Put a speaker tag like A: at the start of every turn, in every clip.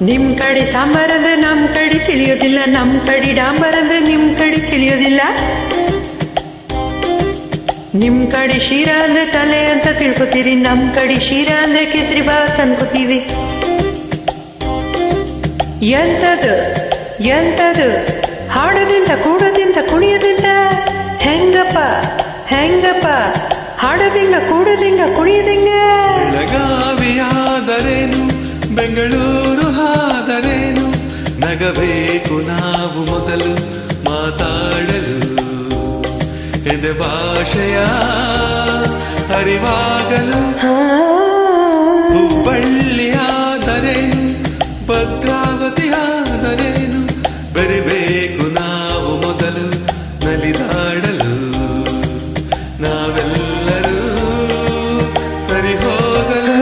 A: ನಿಮ್ ಕಡೆ ಸಾಂಬಾರ್ ಅಂದ್ರೆ ನಮ್ ಕಡೆ ತಿಳಿಯೋದಿಲ್ಲ, ನಮ್ ಕಡೆ ಡಾಂಬರ್ ಅಂದ್ರೆ ನಿಮ್ ಕಡೆ ತಿಳಿಯೋದಿಲ್ಲ. ನಿಮ್ ಕಡೆ ಶೀರಾ ಅಂದ್ರೆ ತಲೆ ಅಂತ ತಿಳ್ಕೊತೀರಿ, ನಮ್ ಕಡೆ ಶೀರಾ ಅಂದ್ರೆ ಕೇಸರಿ ಬಾತ್ ಅನ್ಕೋತೀವಿ. ಎಂತದು ಎಂತದು ಹಾಡೋದಿಂದ ಕೂಡೋದಿಂದ ಕುಣಿಯೋದಿಂದ ಹೆಂಗಪ್ಪ ಹೆಂಗಪ್ಪ, ಹಾಡೋದಿಂಗ ಕೂಡೋದಿಂಗ ಕುಣಿಯೋದಿಂಗ.
B: ಬೆಳಗಾವಿಯಾದರೇನು ಬೆಂಗಳೂರು ಆದರೇನು, ನಗಬೇಕು ನಾವು ಮೊದಲು ಮಾತಾಡಲು. ಎದೆ ಭಾಷೆಯ ಅರಿವಾಗಲು. ಹುಬ್ಬಳ್ಳಿಯಾದರೇನು ಭದ್ರಾವತಿಯಾದರೇನು, ಬೆರಿಬೇಕು ನಾವು ಮೊದಲು ನಲಿದಾಡಲು. ನಾವೆಲ್ಲರೂ ಸರಿ ಹೋಗಲು.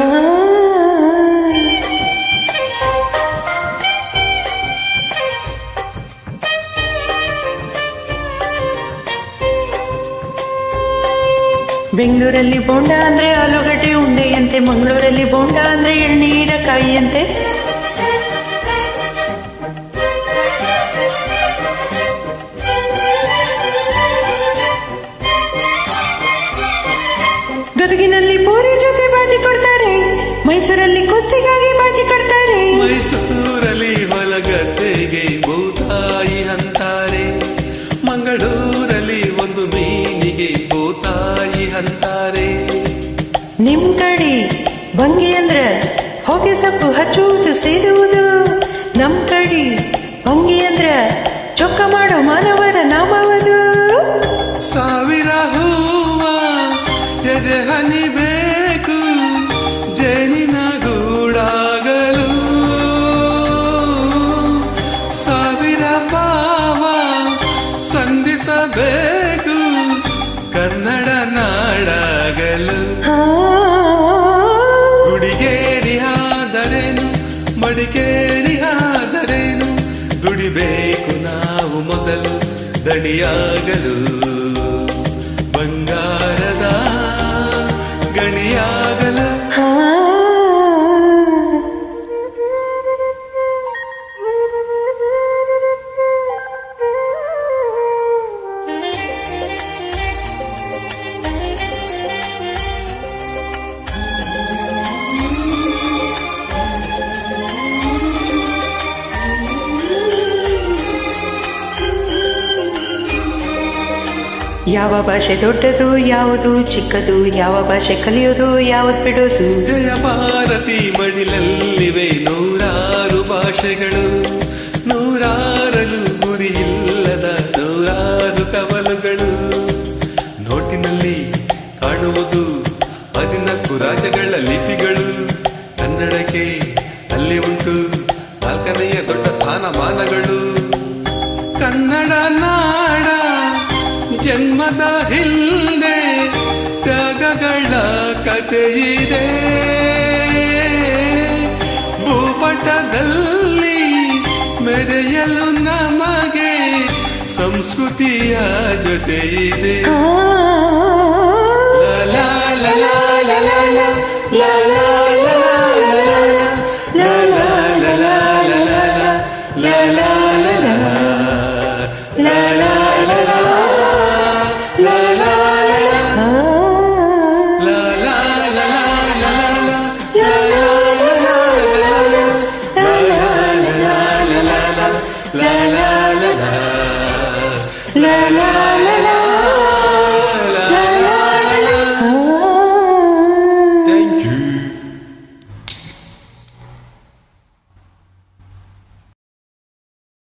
A: ಬೆಂಗಳೂರಲ್ಲಿ ಬೋಂಡ ಅಂದ್ರೆ ಆಲೂಗಡ್ಡೆ ಉಂಡೆಯಂತೆ, ಮಂಗಳೂರಲ್ಲಿ ಬೋಂಡ ಅಂದ್ರೆ ಎಳ್ನೀರ ಕಾಯಿಯಂತೆ. ಗದಗಿನಲ್ಲಿ ಪೂರಿ ಜೊತೆ ಬಾಜಿ ಕೊಡ್ತಾರೆ, ಮೈಸೂರಲ್ಲಿ ಕುಸ್ತಿಗಾಗಿ ಬಾಜಿ ಕೊಡ್ತಾರೆ.
B: ಮೈಸೂರಲ್ಲಿ ಹೊಲಗದ್ದೆಗೆ ಭೂತಾಯಿ ಅಂತಾರೆ, ಮಂಗಳೂರಲ್ಲಿ ಒಂದು ಮೀನಿಗೆ ಭೂತಾಯಿ ಅಂತಾರೆ.
A: ನಿಮ್ ಕಡೆ ಬಂಗಿ ಅಂದ್ರ ಹೊಗೆ ಸೊಪ್ಪು ಹಚ್ಚುವುದು ಸೇದುವುದು, ನಮ್ ಕಡೆ ಬಂಗಿ ಅಂದ್ರ ಚೊಕ್ಕ ಮಾಡೋ ಮಾನವರ ನಾಮವದು.
B: ಸಾವಿರ ಹೂವ ಎದೆ ಹನಿಬೇಕು ಜೇನಿನ ಗೂಡಾಗಲು, ಸಾವಿರ ಭಾವ ಸಂಧಿಸಬೇಕು ಕನ್ನಡ ನಾಡಾಗಲು. ಗುಡಿಗೇರಿ ಆದರೇನು ಮಡಿಕೇರಿ ಆದರೇನು, ದುಡಿಬೇಕು ನಾವು ಮೊದಲು ದಣಿಯಾಗಲು. ಬಂಗಾರದ ಗಣಿಯಾಗಲು.
A: ಯಾವ ಭಾಷೆ ದೊಡ್ಡದು ಯಾವುದು ಚಿಕ್ಕದು, ಯಾವ ಭಾಷೆ ಕಲಿಯೋದು ಯಾವುದು ಬಿಡೋದು.
B: ಜಯ ಭಾರತಿ ಮಡಿಲಲ್ಲಿವೆ ನೂರಾರು ಭಾಷೆಗಳು, ನೂರಾರಲು ಗುರಿಯಿಲ್ಲದ ನೂರಾರು ಕವಲುಗಳು. ನೋಟಿನಲ್ಲಿ ಕಾಣುವುದು 14 ರಾಜ್ಯಗಳ ಲಿಪಿಗಳು, ಕನ್ನಡಕ್ಕೆ ಅಲ್ಲಿ ಉಂಟು 4ನೆಯ ದೊಡ್ಡ ಸ್ಥಾನಮಾನಗಳು. ಕನ್ನಡ ನಾಡ ಜನ್ಮದ ಹಿಂದೆ ತ್ಯಾಗಗಳ ಕಥೆಯಿದೆ, ಭೂಪಟದಲ್ಲಿ ಮೆರೆಯಲು ನಮಗೆ ಸಂಸ್ಕೃತಿಯ ಜೊತೆಯಿದೆ. ಲಾ ಲಾ ಲಾ ಲಾ ಲಾ ಲಾ ಲಾ ಲಾ ಲಾ.